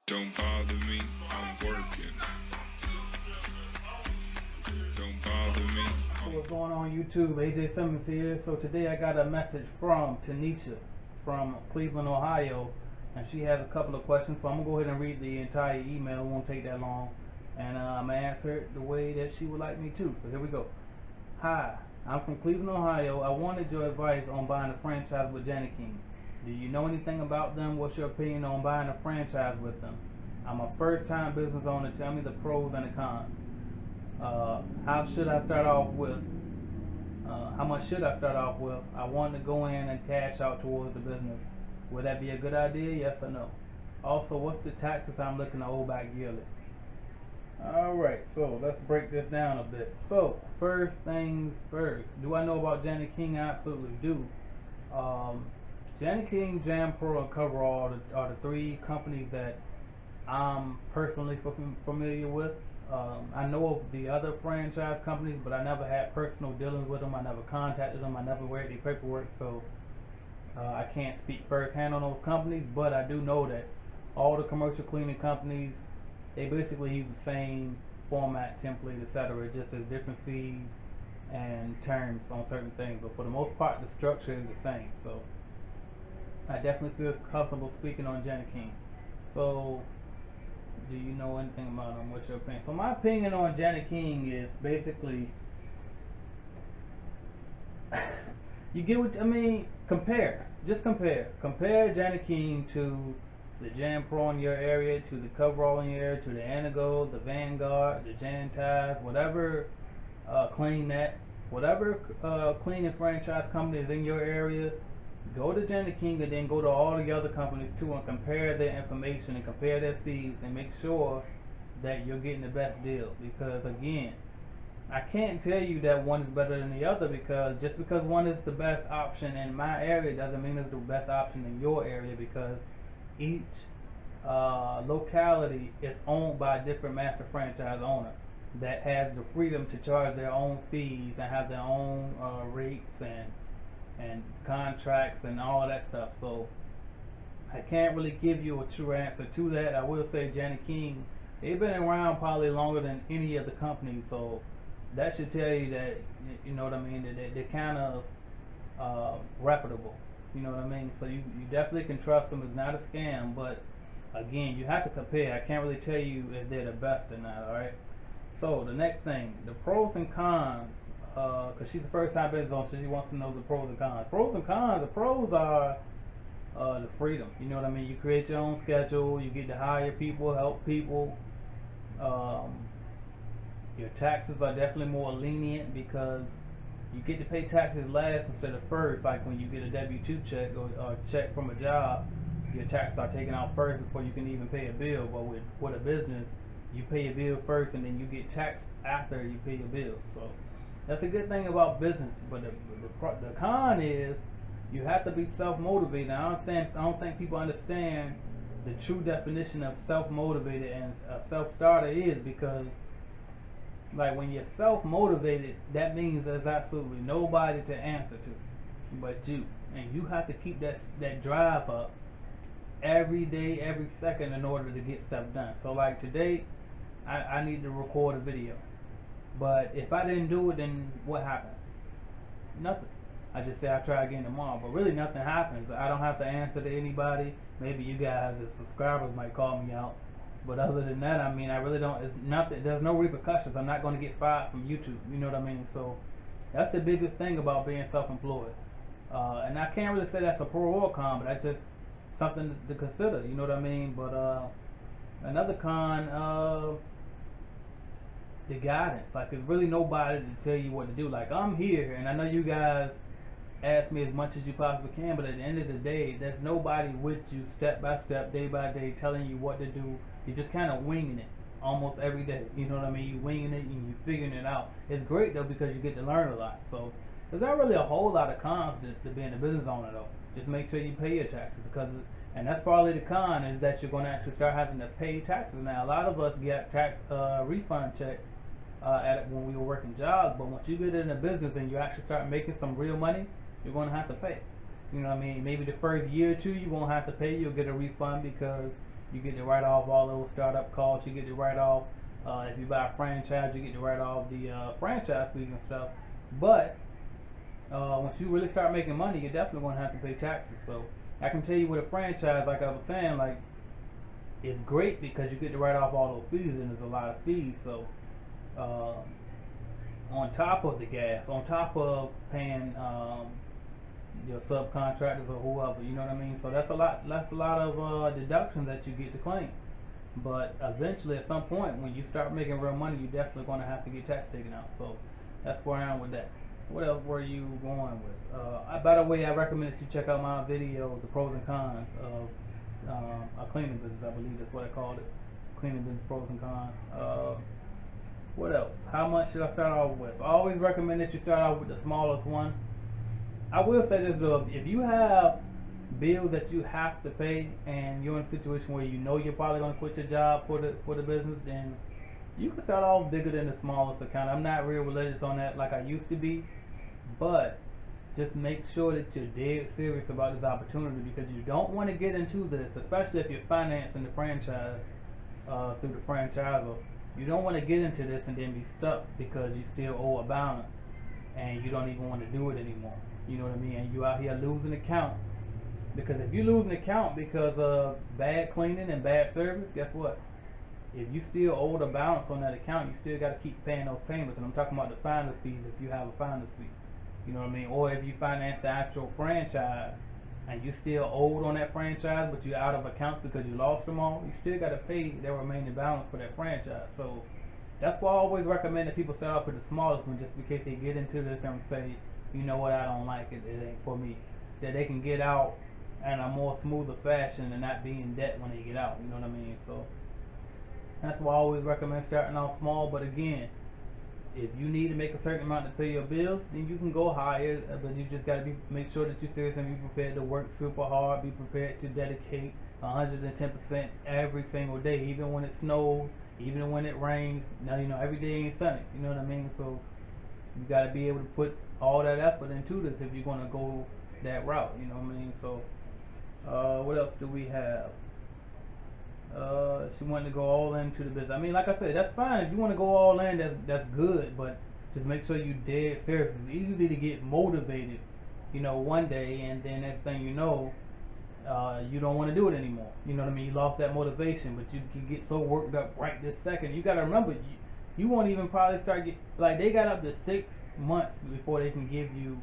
Don't bother me, I'm working. Don't bother me. So what's going on YouTube? AJ Simmons here. So today I got a message from Tanisha from Cleveland, Ohio, and she has a couple of questions. So I'm gonna go ahead and read the entire email. It won't take that long, and I'm gonna answer it the way that she would like me to. So here we go. Hi, I'm from Cleveland, Ohio. I wanted your advice on buying a franchise with Jani-king. Do you know anything about them? What's your opinion on buying a franchise with them? I'm a first-time business owner. Tell me the pros and the cons. How should I start off with? How much should I start off with? I want to go in and cash out towards the business. Would that be a good idea? Yes or no? Also, what's the taxes I'm looking to owe back yearly? Alright, so let's break this down a bit. So, first things first. Do I know about Jani-king? I absolutely do. Jani-king, Jam Pro, and Coverall are the three companies that I'm personally familiar with. I know of the other franchise companies, but I never had personal dealings with them. I never contacted them. I never read their paperwork, so I can't speak firsthand on those companies. But I do know that all the commercial cleaning companies, they basically use the same format, template, etc. Just as different fees and terms on certain things. But for the most part, the structure is the same. So I definitely feel comfortable speaking on Jani-king. So, do you know anything about them? What's your opinion? So my opinion on Jani-king is basically, you get what I mean. Compare, just compare. Compare Jani-king to the Jam Pro in your area, to the Coverall in your area, to the Anago, the Vanguard, the Jantize, whatever CleanNet, whatever cleaning franchise company is in your area. Go to Jani-king and then go to all the other companies too and compare their information and compare their fees and make sure that you're getting the best deal. Because again, I can't tell you that one is better than the other, because just because one is the best option in my area doesn't mean it's the best option in your area, because each locality is owned by a different master franchise owner that has the freedom to charge their own fees and have their own rates and contracts and all of that stuff. So I can't really give you a true answer to that. I will say Jani-king, they've been around probably longer than any of the companies, so that should tell you that, you know what I mean, that they're kind of reputable, you know what I mean. So you definitely can trust them. It's not a scam, but again, you have to compare. I can't really tell you if they're the best or not. All right, so the next thing, the pros and cons, because she's the first time business owner, so she wants to know the pros and cons. Pros and cons. The pros are the freedom. You know what I mean. You create your own schedule. You get to hire people, help people. Your taxes are definitely more lenient because you get to pay taxes last instead of first. Like when you get a W-2 check or a check from a job, your taxes are taken out first before you can even pay a bill. But with a business, you pay a bill first and then you get taxed after you pay your bill. So that's a good thing about business. But the con is you have to be self-motivated. I don't think people understand the true definition of self-motivated and a self-starter is, because like when you're self-motivated, that means there's absolutely nobody to answer to but you, and you have to keep that drive up every day, every second, in order to get stuff done. So like today, I need to record a video, but if I didn't do it, then what happens? Nothing. I just say I'll try again tomorrow, but really nothing happens. I don't have to answer to anybody. Maybe you guys as subscribers might call me out, but other than that, I mean, I really don't. It's nothing. There's no repercussions. I'm not going to get fired from YouTube. You know what I mean? So that's the biggest thing about being self-employed. And I can't really say that's a pro or con, but that's just something to consider. You know what I mean? But another con, the guidance. Like, there's really nobody to tell you what to do. Like, I'm here, and I know you guys ask me as much as you possibly can, but at the end of the day, there's nobody with you step by step, day by day, telling you what to do. You're just kind of winging it almost every day. You know what I mean? You're winging it and you're figuring it out. It's great though, because you get to learn a lot. So there's not really a whole lot of cons to being a business owner though. Just make sure you pay your taxes, and that's probably the con, is that you're going to actually start having to pay taxes. Now a lot of us get tax refund checks when we were working jobs, but once you get in a business and you actually start making some real money, you're going to have to pay. You know what I mean? Maybe the first year or two you won't have to pay. You'll get a refund because You get to write off all those startup costs. You get to write off if you buy a franchise, you get to write off the franchise fees and stuff. But once you really start making money, you're definitely going to have to pay taxes. So I can tell you with a franchise, like I was saying, like it's great because you get to write off all those fees, and there's a lot of fees. So on top of the gas, on top of paying your subcontractors or whoever, you know what I mean? So that's a lot. That's a lot of deductions that you get to claim. But eventually, at some point, when you start making real money, you're definitely going to have to get tax taken out. So that's where I am with that. What else were you going with? By the way, I recommend that you check out my video, the pros and cons of a cleaning business. I believe that's what I called it, cleaning business pros and cons. What else? How much should I start off with? I always recommend that you start off with the smallest one. I will say this though, if you have bills that you have to pay and you're in a situation where you know you're probably going to quit your job for the business, then you can start off bigger than the smallest account. I'm not real religious on that like I used to be, but just make sure that you're dead serious about this opportunity, because you don't want to get into this, especially if you're financing the franchise through the franchisor. You don't want to get into this and then be stuck because you still owe a balance and you don't even want to do it anymore. You know what I mean? And you out here losing accounts. Because if you lose an account because of bad cleaning and bad service, guess what? If you still owe the balance on that account, you still got to keep paying those payments. And I'm talking about the finder's fees if you have a finder's fee. You know what I mean? Or if you finance the actual franchise and you still owed on that franchise, but you're out of accounts because you lost them all, you still got to pay their remaining balance for that franchise. So that's why I always recommend that people start off with the smallest one, just in case they get into this and say, you know what, I don't like it, it ain't for me. That they can get out in a more smoother fashion and not be in debt when they get out. You know what I mean? So that's why I always recommend starting off small. But again, if you need to make a certain amount to pay your bills, then you can go higher. But you just got to make sure that you're serious and be prepared to work super hard. Be prepared to dedicate 110% every single day, even when it snows, even when it rains. Now you know every day ain't sunny. You know what I mean? So you got to be able to put all that effort into this if you're going to go that route. You know what I mean? So what else do we have? She wanted to go all into the business. I mean, like I said, that's fine. If you want to go all in, that's good. But just make sure you dead serious. It's easy to get motivated, you know, one day, and then next thing you know, you don't want to do it anymore. You know what I mean? You lost that motivation, but you can get so worked up right this second. You got to remember, you won't even probably start like they got up to 6 months before they can give you,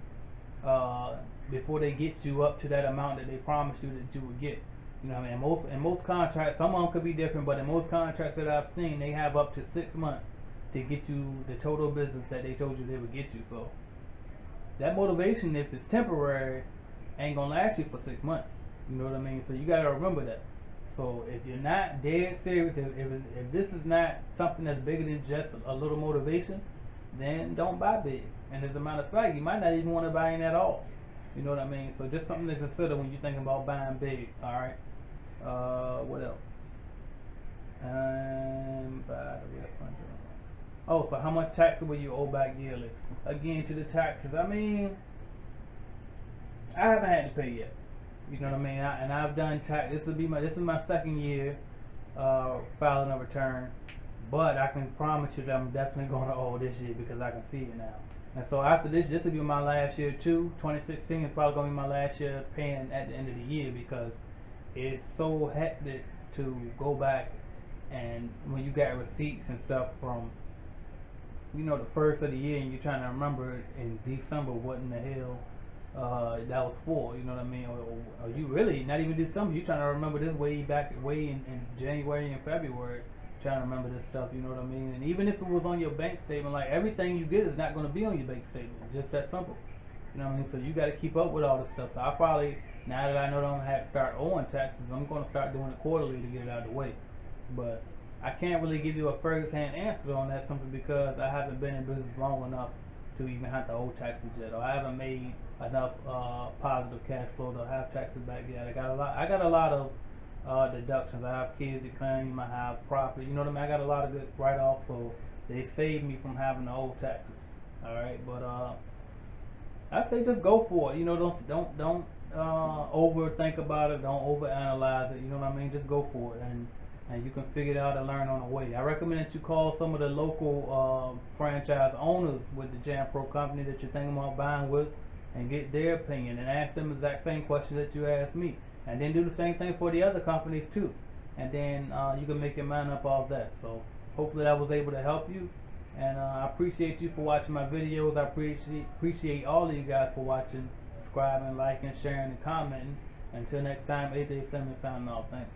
before they get you up to that amount that they promised you that you would get. You know what I mean? In most contracts, some of them could be different, but in most contracts that I've seen, they have up to 6 months to get you the total business that they told you they would get you. So that motivation, if it's temporary, ain't gonna last you for 6 months. You know what I mean? So you gotta remember that. So if you're not dead serious, if this is not something that's bigger than just a little motivation, then don't buy big. And as a matter of fact, you might not even want to buy in at all. You know what I mean? So just something to consider when you're thinking about buying big. All right. What else? Oh, so how much tax will you owe back yearly? Again, to the taxes. I mean, I haven't had to pay yet. You know what I mean? And I've done tax. This is my second year filing a return. But I can promise you that I'm definitely going to owe this year because I can see it now. And so after this will be my last year too. 2016 is probably going to be my last year paying at the end of the year, because it's so hectic to go back and when you got receipts and stuff from, you know, the first of the year, and you're trying to remember in December what in the hell that was for, you know what I mean? Or you really, not even December, you're trying to remember this way in January and February, trying to remember this stuff, you know what I mean? And even if it was on your bank statement, like everything you get is not going to be on your bank statement, just that simple. You know what I mean? So you got to keep up with all this stuff. So I probably, now that I know that I'm going to have to start owing taxes, I'm going to start doing it quarterly to get it out of the way. But I can't really give you a first-hand answer on that simply because I haven't been in business long enough to even have to owe taxes yet, or I haven't made enough positive cash flow to have taxes back yet. I got a lot of deductions. I have kids to claim, I have property, you know what I mean? I got a lot of good write-offs, so they saved me from having to owe taxes. All right, but I say just go for it. You know, don't overthink about it. Don't overanalyze it. You know what I mean? Just go for it, and you can figure it out and learn on the way. I recommend that you call some of the local franchise owners with the Jam Pro company that you're thinking about buying with, and get their opinion and ask them the exact same question that you asked me, and then do the same thing for the other companies too, and then you can make your mind up off that. So hopefully that was able to help you, and I appreciate you for watching my videos. I appreciate all of you guys for watching, subscribing, liking, sharing, and commenting. Until next time, AJ Simmons signing off. Thanks.